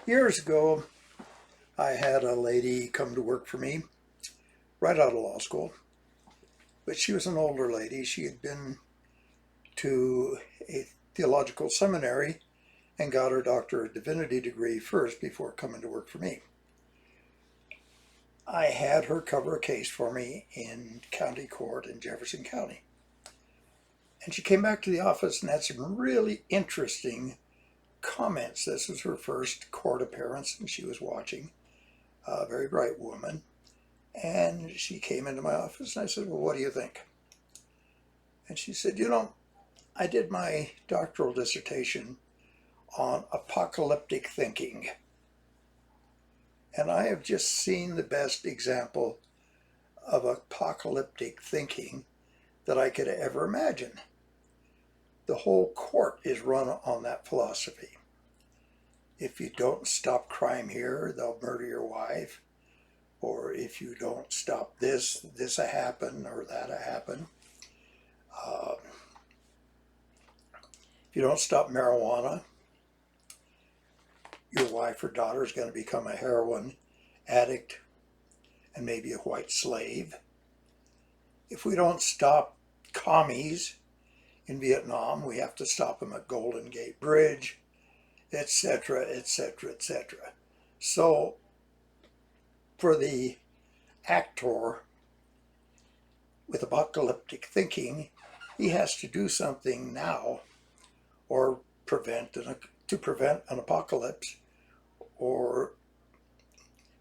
Years ago, I had a lady come to work for me right out of law school, but she was an older lady. She had been to a theological seminary and got her Doctor of Divinity degree first before coming to work for me. I had her cover a case for me in county court in Jefferson County. And she came back to the office and had some really interesting comments. This was her first court appearance, and she was watching, a very bright woman. And she came into my office and I said, "Well, what do you think?" And she said, I did my doctoral dissertation on apocalyptic thinking. And I have just seen the best example of apocalyptic thinking that I could ever imagine. The whole court is run on that philosophy. If you don't stop crime here, they'll murder your wife. Or if you don't stop this'll happen or that'll happen. Uh, if you don't stop marijuana, your wife or daughter is going to become a heroin addict and maybe a white slave. If we don't stop commies in Vietnam, we have to stop them at Golden Gate Bridge, etc., etc., etc. So for the actor with apocalyptic thinking, he has to do something now or to prevent an apocalypse, or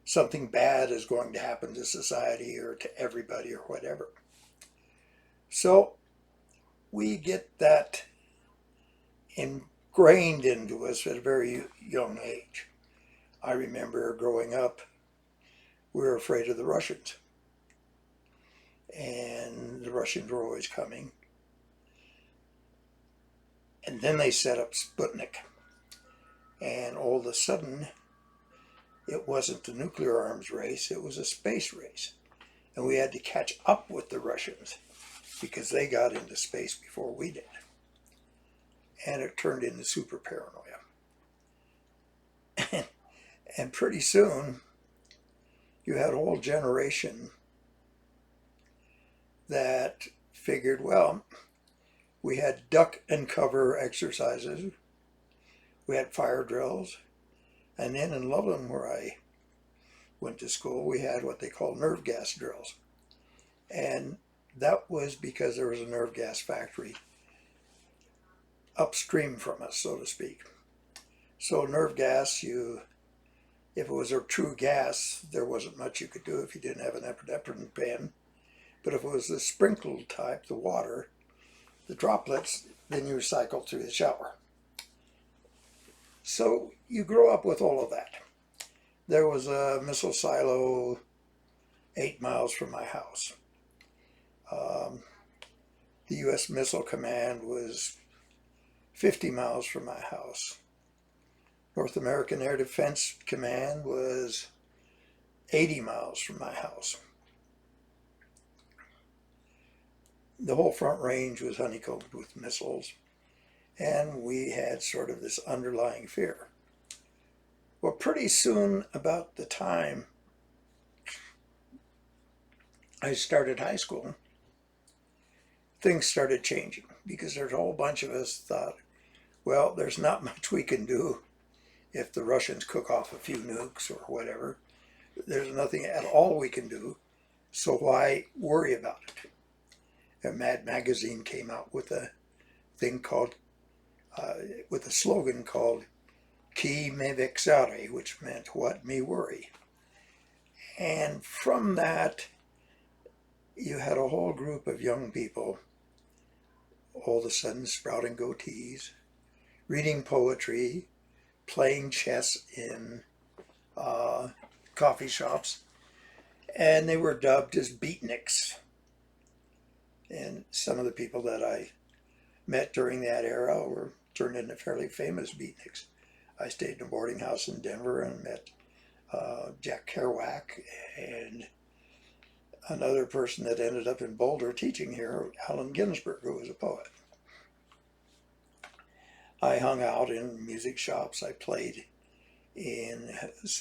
something bad is going to happen to society or to everybody or whatever. So we get that ingrained into us at a very young age. I remember growing up, we were afraid of the Russians, and the Russians were always coming. And then they set up Sputnik, and all of a sudden, it wasn't a nuclear arms race, it was a space race. And we had to catch up with the Russians because they got into space before we did. And it turned into super paranoia. And pretty soon, you had a whole generation that figured, well, we had duck and cover exercises, we had fire drills, and then in Loveland, where I went to school, we had what they call nerve gas drills. And that was because there was a nerve gas factory upstream from us, so to speak. So nerve gas, if it was a true gas, there wasn't much you could do if you didn't have an epinephrine pen. But if it was the sprinkled type, the water, the droplets, then you recycle through the shower. So you grow up with all of that. There was a missile silo 8 miles from my house. The U.S. Missile Command was 50 miles from my house. North American Air Defense Command was 80 miles from my house. The whole Front Range was honeycombed with missiles, and we had sort of this underlying fear. Well, pretty soon, about the time I started high school, things started changing because there's a whole bunch of us thought, well, there's not much we can do if the Russians cook off a few nukes or whatever. There's nothing at all we can do, so why worry about it? And Mad Magazine came out with a thing called, with a slogan called "Chi me vexare," which meant "What me worry." And from that, you had a whole group of young people all of a sudden sprouting goatees, reading poetry, playing chess in coffee shops, and they were dubbed as beatniks. And some of the people that I met during that era were turned into fairly famous beatniks. I stayed in a boarding house in Denver and met Jack Kerouac and another person that ended up in Boulder teaching here, Allen Ginsberg, who was a poet. I hung out in music shops. I played in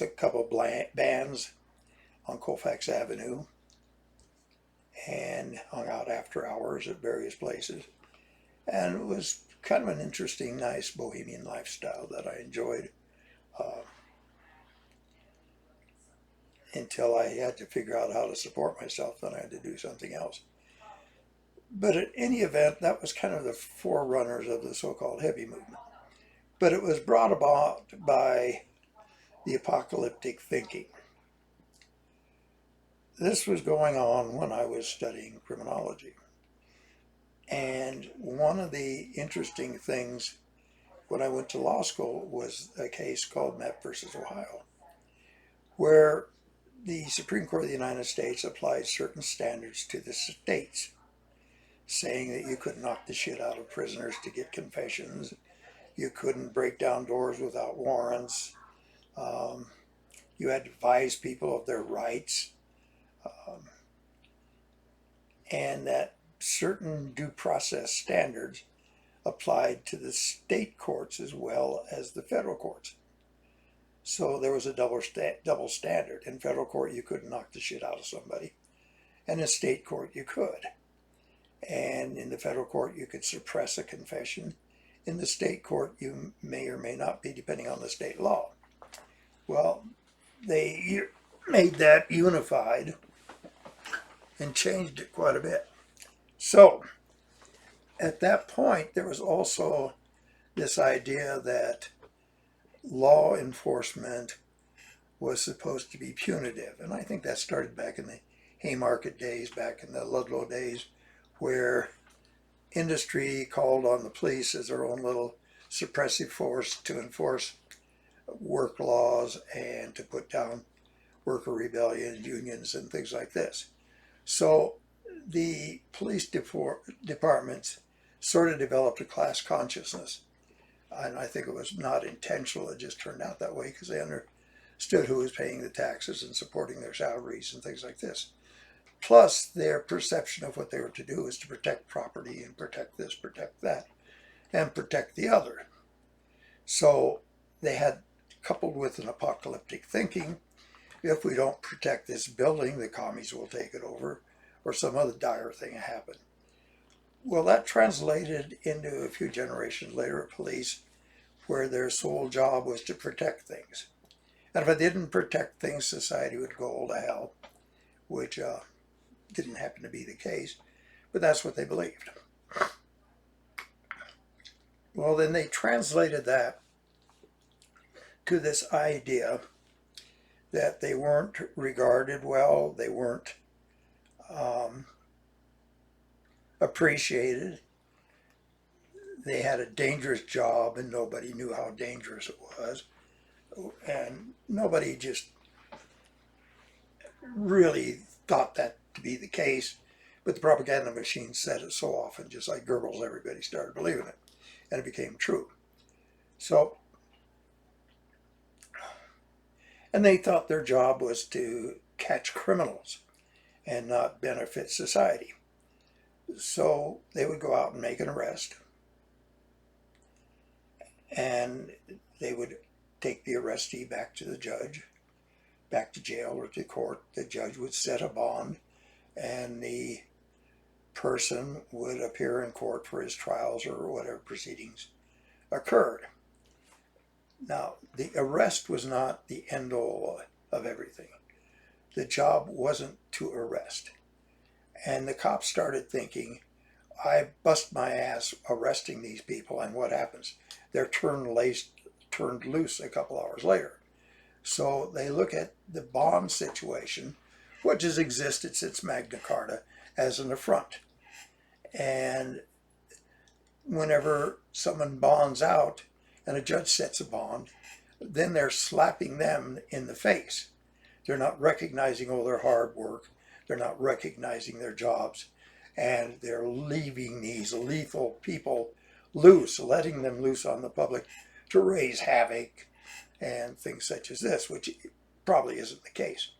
a couple of bands on Colfax Avenue and hung out after hours at various places. And it was kind of an interesting, nice bohemian lifestyle that I enjoyed until I had to figure out how to support myself. Then I had to do something else. But at any event, that was kind of the forerunners of the so-called hippie movement. But it was brought about by the apocalyptic thinking. This was going on when I was studying criminology. And one of the interesting things when I went to law school was a case called Mapp versus Ohio, where the Supreme Court of the United States applied certain standards to the states, saying that you couldn't knock the shit out of prisoners to get confessions, you couldn't break down doors without warrants, you had to advise people of their rights, and that certain due process standards applied to the state courts as well as the federal courts. So there was a double standard. In federal court, you couldn't knock the shit out of somebody. And in state court, you could. And in the federal court, you could suppress a confession. In the state court, you may or may not be, depending on the state law. Well, they made that unified and changed it quite a bit. So, at that point, there was also this idea that law enforcement was supposed to be punitive. And I think that started back in the Haymarket days, back in the Ludlow days, where industry called on the police as their own little suppressive force to enforce work laws and to put down worker rebellion, unions, and things like this. So the police departments sort of developed a class consciousness. And I think it was not intentional, it just turned out that way because they understood who was paying the taxes and supporting their salaries and things like this. Plus, their perception of what they were to do is to protect property and protect this, protect that, and protect the other. So they had, coupled with an apocalyptic thinking, if we don't protect this building, the commies will take it over, or some other dire thing happen. Well, that translated into a few generations later at police, where their sole job was to protect things. And if it didn't protect things, society would go all to hell, which didn't happen to be the case, but that's what they believed. Well, then they translated that to this idea that they weren't regarded well, they weren't appreciated, they had a dangerous job and nobody knew how dangerous it was, and nobody just really thought that to be the case, but the propaganda machine said it so often, just like Goebbels, everybody started believing it, and it became true. So, and they thought their job was to catch criminals and not benefit society. So they would go out and make an arrest, and they would take the arrestee back to the judge, back to jail or to court. The judge would set a bond, and the person would appear in court for his trials or whatever proceedings occurred. Now, the arrest was not the end-all of everything. The job wasn't to arrest. And the cops started thinking, I bust my ass arresting these people, and what happens? They're turned loose a couple hours later. So they look at the bond situation, which has existed since Magna Carta, as an affront. And whenever someone bonds out and a judge sets a bond, then they're slapping them in the face. They're not recognizing all their hard work. They're not recognizing their jobs. And they're leaving these lethal people loose, letting them loose on the public to raise havoc and things such as this, which probably isn't the case.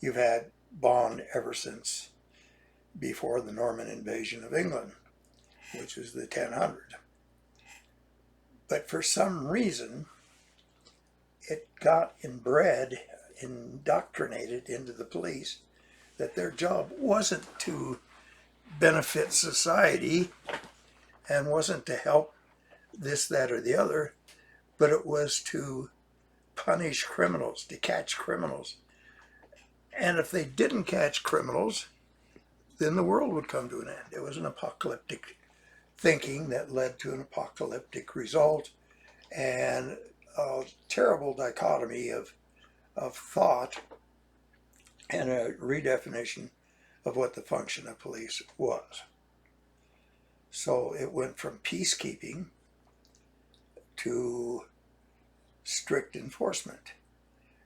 You've had bond ever since before the Norman invasion of England, which was the 1000. But for some reason, it got inbred, indoctrinated into the police that their job wasn't to benefit society and wasn't to help this, that, or the other, but it was to punish criminals, to catch criminals. And if they didn't catch criminals, then the world would come to an end. It was an apocalyptic thinking that led to an apocalyptic result, and a terrible dichotomy of thought and a redefinition of what the function of police was. So it went from peacekeeping to strict enforcement.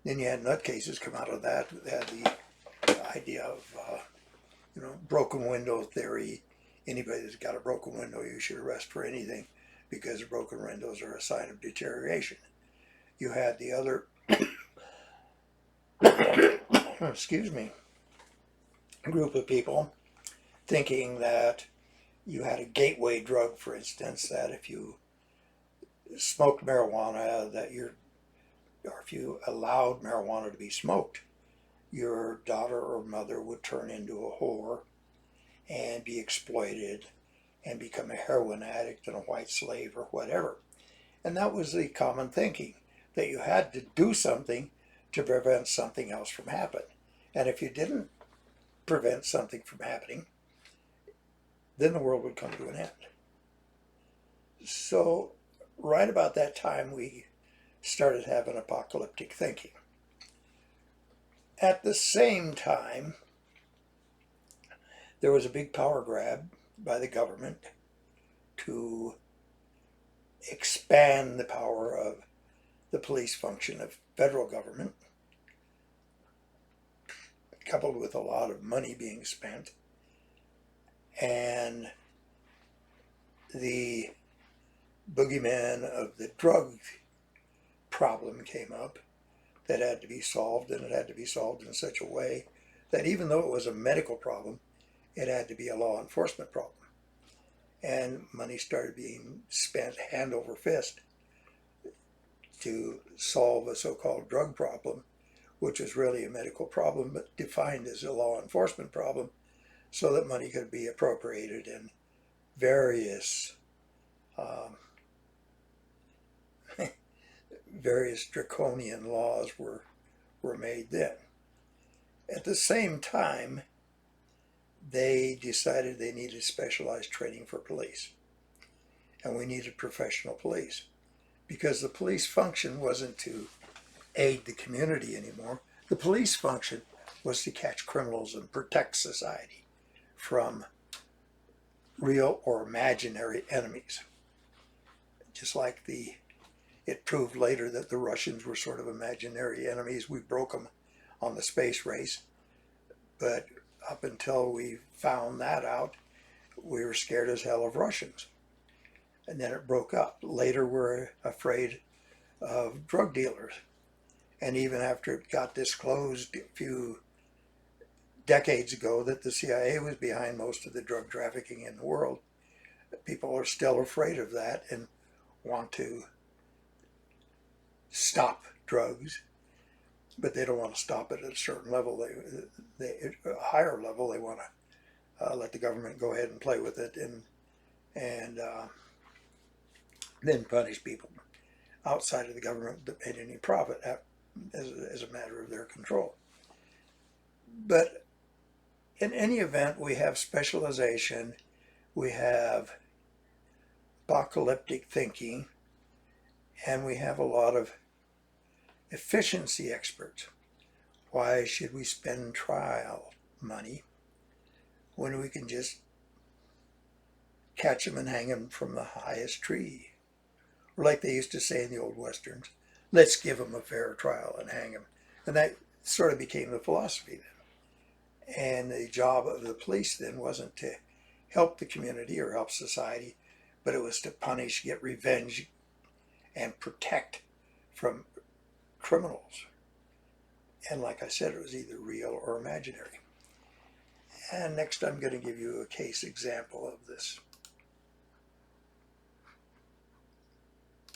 Then you had nutcases come out of that. They had the idea of, broken window theory. Anybody that's got a broken window, you should arrest for anything because broken windows are a sign of deterioration. You had the other, excuse me, group of people thinking that you had a gateway drug, for instance, that if you smoked marijuana, or if you allowed marijuana to be smoked, your daughter or mother would turn into a whore and be exploited and become a heroin addict and a white slave or whatever. And that was the common thinking, that you had to do something to prevent something else from happening. And if you didn't prevent something from happening, then the world would come to an end. So right about that time, we started having apocalyptic thinking. At the same time, there was a big power grab by the government to expand the power of the police function of federal government, coupled with a lot of money being spent. And the boogeyman of the drug problem came up that had to be solved, and it had to be solved in such a way that even though it was a medical problem, it had to be a law enforcement problem. And money started being spent hand over fist to solve a so-called drug problem, which was really a medical problem, but defined as a law enforcement problem, so that money could be appropriated in various various draconian laws were made then. At the same time, they decided they needed specialized training for police, and we needed professional police, because the police function wasn't to aid the community anymore. The police function was to catch criminals and protect society from real or imaginary enemies. Just like it proved later that the Russians were sort of imaginary enemies. We broke them on the space race, but up until we found that out, we were scared as hell of Russians. And then it broke up. Later, we're afraid of drug dealers. And even after it got disclosed a few decades ago that the CIA was behind most of the drug trafficking in the world, people are still afraid of that and want to stop drugs, but they don't want to stop it at a certain level. At a higher level, they want to let the government go ahead and play with it and then punish people outside of the government that made any profit as a matter of their control. But in any event, we have specialization, we have apocalyptic thinking, and we have a lot of efficiency experts. Why should we spend trial money when we can just catch them and hang them from the highest tree? Or like they used to say in the old westerns, let's give them a fair trial and hang them. And that sort of became the philosophy then. And the job of the police then wasn't to help the community or help society, but it was to punish, get revenge, and protect from criminals. And like I said, it was either real or imaginary. And next I'm going to give you a case example of this.